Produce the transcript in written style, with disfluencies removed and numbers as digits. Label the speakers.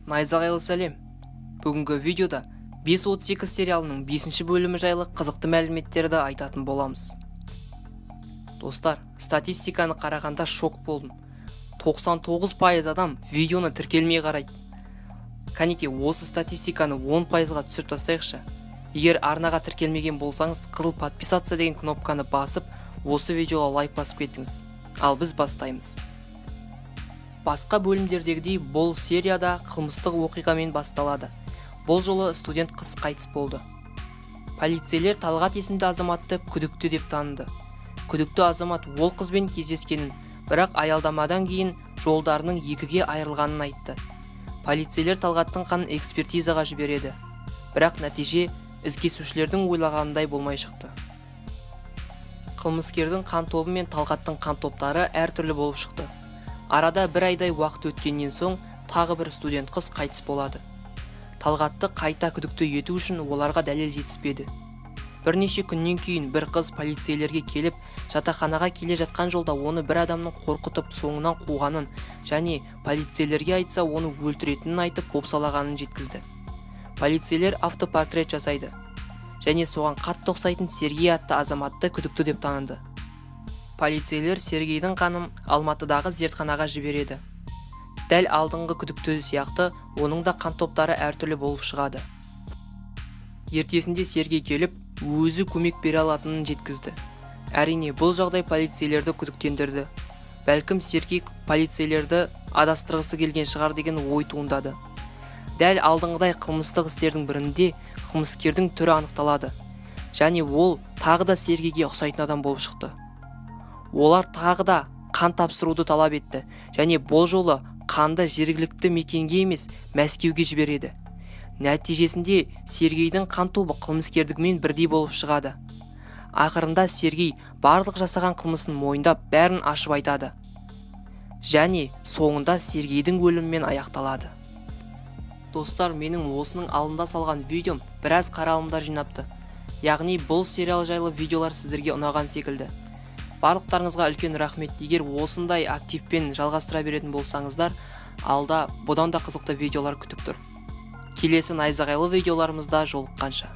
Speaker 1: Найзағайлы сәлем. Бүгінгі видеода 532 сериалының 5-ші бөлімі жайлы қызықты мәліметтерді айтатын боламыз. Достар, статистиканы қарағанда шок болдым. 99% адам видеоны тіркелмей қарайды. Кәнеке, осы статистиканы 10%-ға түсіріп тастайықшы. Егер арнаға тіркелмеген болсаңыз, қызыл подписаться деген кнопканы басып, осы видеоға лайк басып кетіңіз. Ал біз бастаймыз. Басқа бөлімдердегідей бұл серияда қылмыстық оқиғамен басталады. Бұл жолы студент қыз қайтыс болды. Полицейлер Талғат есімді азаматты күдікті деп таныды. Күдікті азамат ол қызбен кездескенін, бірақ аялдамадан кейін жолдарының екіге айырылғанын айтты. Полицейлер Талғаттың қанын экспертизаға жібереді. Бірақ нәтиже із-кесушілердің ойлағанындай болмай шықты. Қылмыскердің қан тобы мен Талғаттың қан топтары әртүрлі болып шықты. Арада бір айдай уақыт өткеннен соң тағы бір студент қыз қайтыс болады. Талғатты қайта күдікті ету үшін оларға дәлел жетіспеді. Бірнеше күннен кейін бір қыз полицейлерге келіп, жатақханаға келе жатқан жолда оны бір адамның қорқытып соңынан қуғанын және полицейлерге айтса оны өлтіретінін айтып бопсалағанын жеткізді. Полицейлер автопортрет жасайды және соған қатты ұқсайтын Сергей атты азаматты күдікті деп таныды. Полицейлер Сергейдің қанын Алматыдағы зертханаға жібереді. Дәл алдыңғы күдікті сияқты, оның да қан топтары әртүрлі болып шығады. Ертесінде Сергей келіп, өзі көмек бере алатынын жеткізді. Әрине, бұл жағдай полицейлерді күдіктендірді. Бәлкім Сергей полицейлерді адастырғысы келген шығар деген ой туындады. Дәл алдыңғыдай қылмыстық істердің бірінде қылмыскердің түрі анықталады. Және ол тағы да Сергейге ұқсайтын адам болып шықты. Олар тағы да қан тапсыруды талап етті және бұл жолы қанды жергілікті мекенге емес Мәскеуге жібереді. Нәтижесінде Сергейдің қан тобы қылмыскердігімен бірдей болып шығады. Ақырында Сергей барлық жасаған қылмысын мойындап бәрін ашып айтады. Және соңында Сергейдің өлімімен аяқталады. Достар, менің осының алдында салған видеом біраз қаралымдар жинапты. Яғни бұл сериал жайлы видеолар сіздерге ұнаған секілді. Барлықтарыңызға үлкен рахмет. Егер осындай активпен жалғастыра беретін болсаңыздар, алда бұдан да қызықты видеолар күтіп тұр. Келесі найзағайлы видеоларымызда жолыққанша.